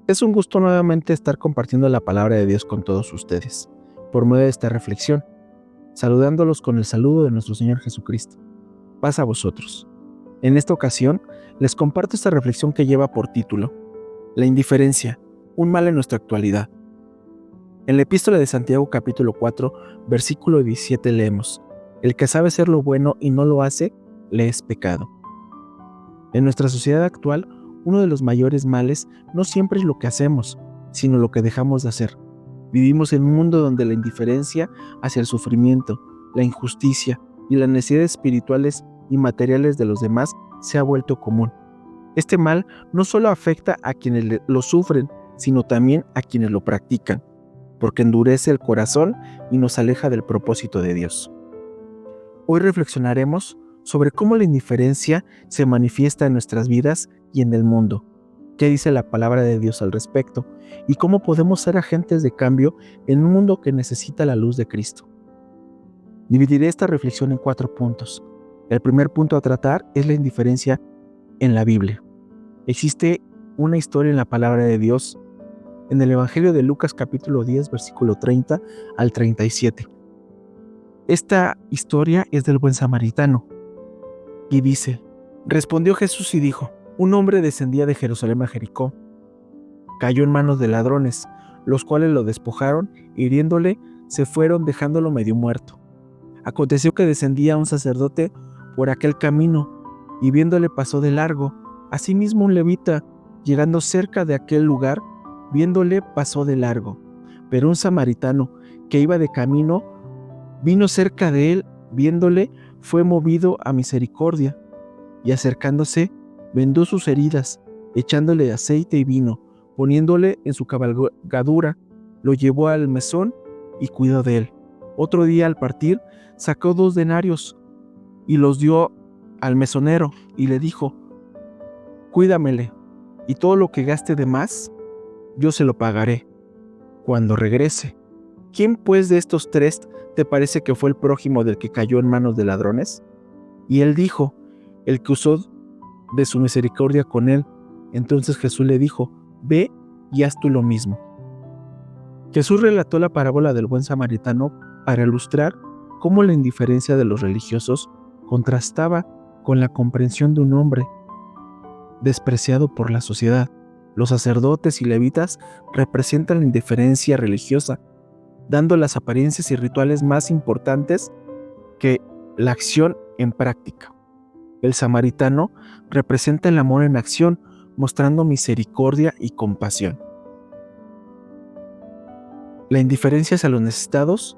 Es un gusto nuevamente estar compartiendo la palabra de Dios con todos ustedes, por medio de esta reflexión, saludándolos con el saludo de nuestro Señor Jesucristo. Paz a vosotros. En esta ocasión, les comparto esta reflexión que lleva por título, La indiferencia, un mal en nuestra actualidad. En la epístola de Santiago capítulo 4, versículo 17 leemos, El que sabe hacer lo bueno y no lo hace, le es pecado. En nuestra sociedad actual, uno de los mayores males no siempre es lo que hacemos, sino lo que dejamos de hacer. Vivimos en un mundo donde la indiferencia hacia el sufrimiento, la injusticia y las necesidades espirituales y materiales de los demás se ha vuelto común. Este mal no solo afecta a quienes lo sufren, sino también a quienes lo practican, porque endurece el corazón y nos aleja del propósito de Dios. Hoy reflexionaremos sobre cómo la indiferencia se manifiesta en nuestras vidas y en el mundo, qué dice la palabra de Dios al respecto y cómo podemos ser agentes de cambio en un mundo que necesita la luz de Cristo. Dividiré esta reflexión en 4 puntos. El primer punto a tratar es la indiferencia en la Biblia. Existe una historia en la palabra de Dios en el Evangelio de Lucas capítulo 10 versículo 30 al 37. Esta historia es del buen samaritano y dice, respondió Jesús y dijo, un hombre descendía de Jerusalén a Jericó. Cayó en manos de ladrones, los cuales lo despojaron, hiriéndole, se fueron dejándolo medio muerto. Aconteció que descendía un sacerdote por aquel camino, y viéndole pasó de largo. Asimismo un levita, llegando cerca de aquel lugar, viéndole pasó de largo. Pero un samaritano que iba de camino, vino cerca de él, viéndole, fue movido a misericordia, y acercándose, vendó sus heridas, echándole aceite y vino, poniéndole en su cabalgadura, lo llevó al mesón y cuidó de él. Otro día al partir, sacó 2 denarios y los dio al mesonero y le dijo, cuídamele, y todo lo que gaste de más, yo se lo pagaré cuando regrese. ¿Quién pues de estos 3 te parece que fue el prójimo del que cayó en manos de ladrones? Y él dijo, el que usó de su misericordia con él. Entonces Jesús le dijo, ve y haz tú lo mismo. Jesús relató la parábola del buen samaritano para ilustrar cómo la indiferencia de los religiosos contrastaba con la comprensión de un hombre despreciado por la sociedad. Los sacerdotes y levitas representan la indiferencia religiosa, dando las apariencias y rituales más importantes que la acción en práctica. El samaritano representa el amor en acción, mostrando misericordia y compasión. La indiferencia hacia los necesitados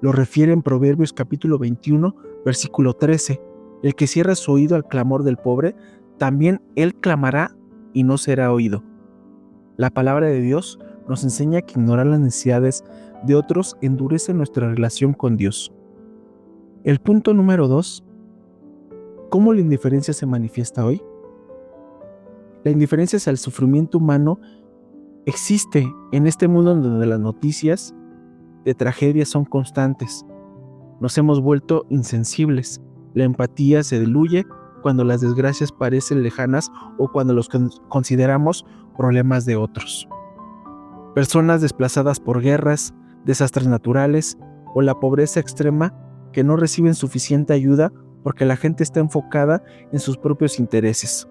lo refiere en Proverbios capítulo 21, versículo 13. El que cierra su oído al clamor del pobre, también él clamará y no será oído. La palabra de Dios nos enseña que ignorar las necesidades de otros endurece nuestra relación con Dios. El punto número 2. ¿Cómo la indiferencia se manifiesta hoy? La indiferencia hacia el sufrimiento humano existe en este mundo donde las noticias de tragedias son constantes. Nos hemos vuelto insensibles. La empatía se diluye cuando las desgracias parecen lejanas o cuando los consideramos problemas de otros. Personas desplazadas por guerras, desastres naturales o la pobreza extrema que no reciben suficiente ayuda porque la gente está enfocada en sus propios intereses.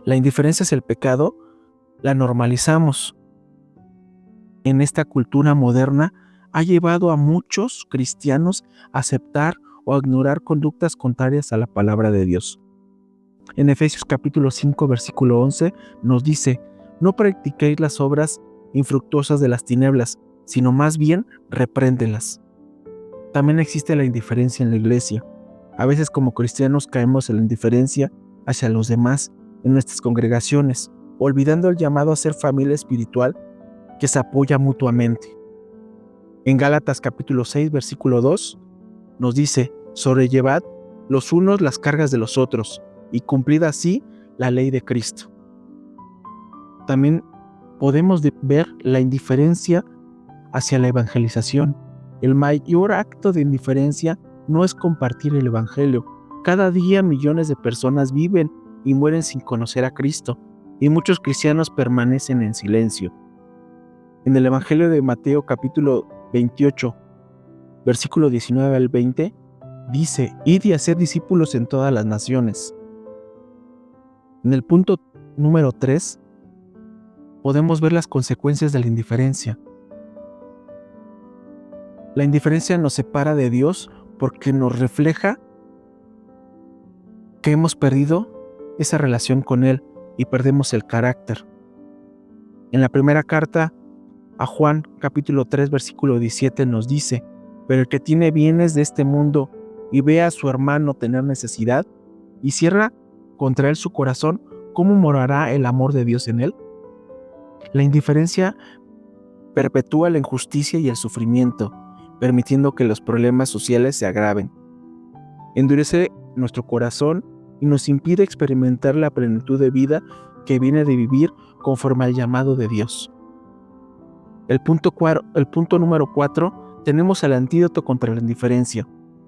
La indiferencia hacia el pecado la normalizamos. En esta cultura moderna ha llevado a muchos cristianos a aceptar o a ignorar conductas contrarias a la palabra de Dios. En Efesios capítulo 5 versículo 11 nos dice, no practiquéis las obras infructuosas de las tinieblas, sino más bien repréndelas. También existe la indiferencia en la iglesia. A veces como cristianos caemos en la indiferencia hacia los demás en nuestras congregaciones, olvidando el llamado a ser familia espiritual que se apoya mutuamente. En Gálatas capítulo 6 versículo 2 nos dice, sobrellevad los unos las cargas de los otros y cumplid así la ley de Cristo. También podemos ver la indiferencia hacia la evangelización. El mayor acto de indiferencia no es compartir el evangelio. Cada día millones de personas viven y mueren sin conocer a Cristo. y muchos cristianos permanecen en silencio. En el Evangelio de Mateo capítulo 28, versículo 19 al 20, dice: id y haced discípulos en todas las naciones. En el punto número 3, podemos ver las consecuencias de la indiferencia. La indiferencia nos separa de Dios porque nos refleja que hemos perdido esa relación con Él y perdemos el carácter. En la primera carta a Juan, capítulo 3, versículo 17 nos dice: pero el que tiene bienes de este mundo y ve a su hermano tener necesidad y cierra contra él su corazón, ¿cómo morará el amor de Dios en él? La indiferencia perpetúa la injusticia y el sufrimiento, permitiendo que los problemas sociales se agraven. Endurece nuestro corazón y nos impide experimentar la plenitud de vida que viene de vivir conforme al llamado de Dios. El punto número 4, tenemos el antídoto contra la indiferencia: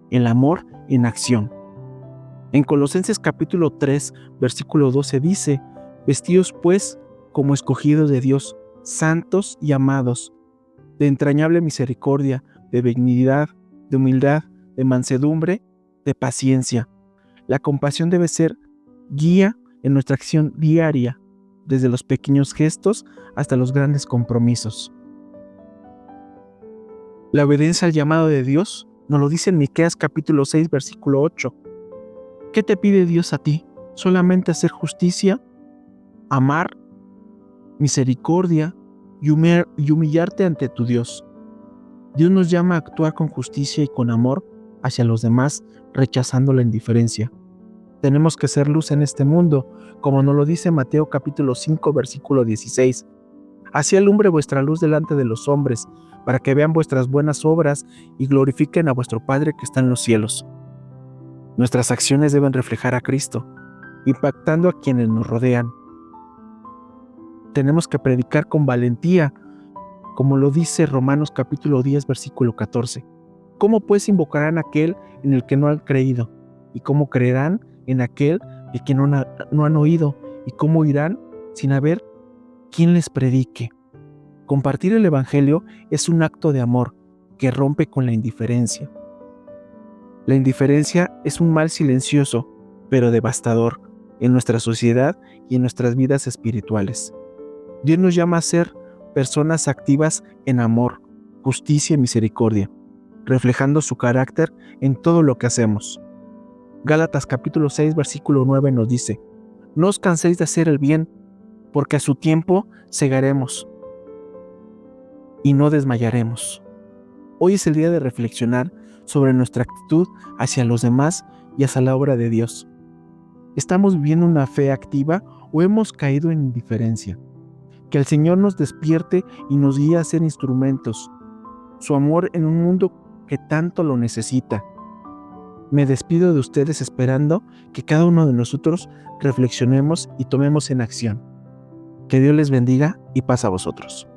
el amor en acción. En Colosenses capítulo 3, versículo 12 dice: vestíos pues como escogidos de Dios, santos y amados, de entrañable misericordia, de benignidad, de humildad, de mansedumbre, de paciencia. La compasión debe ser guía en nuestra acción diaria, desde los pequeños gestos hasta los grandes compromisos. La obediencia al llamado de Dios nos lo dice en Miqueas capítulo 6, versículo 8. ¿Qué te pide Dios a ti? Solamente hacer justicia, amar, misericordia y humillarte ante tu Dios. Dios nos llama a actuar con justicia y con amor hacia los demás, rechazando la indiferencia. Tenemos que ser luz en este mundo, como nos lo dice Mateo capítulo 5, versículo 16. Así alumbre vuestra luz delante de los hombres, para que vean vuestras buenas obras y glorifiquen a vuestro Padre que está en los cielos. Nuestras acciones deben reflejar a Cristo, impactando a quienes nos rodean. Tenemos que predicar con valentía, como lo dice Romanos capítulo 10, versículo 14. ¿Cómo pues invocarán a aquel en el que no han creído? ¿Y cómo creerán en aquel de quien no han oído? ¿Y cómo irán sin haber quien les predique? Compartir el Evangelio es un acto de amor que rompe con la indiferencia. La indiferencia es un mal silencioso, pero devastador, en nuestra sociedad y en nuestras vidas espirituales. Dios nos llama a ser personas activas en amor, justicia y misericordia, reflejando su carácter en todo lo que hacemos. Gálatas capítulo 6, versículo 9 nos dice: no os canséis de hacer el bien, porque a su tiempo segaremos y no desmayaremos. Hoy es el día de reflexionar sobre nuestra actitud hacia los demás y hacia la obra de Dios. ¿Estamos viviendo una fe activa o hemos caído en indiferencia? Que el Señor nos despierte y nos guíe a ser instrumentos, su amor en un mundo que tanto lo necesita. Me despido de ustedes esperando que cada uno de nosotros reflexionemos y tomemos en acción. Que Dios les bendiga y paz a vosotros.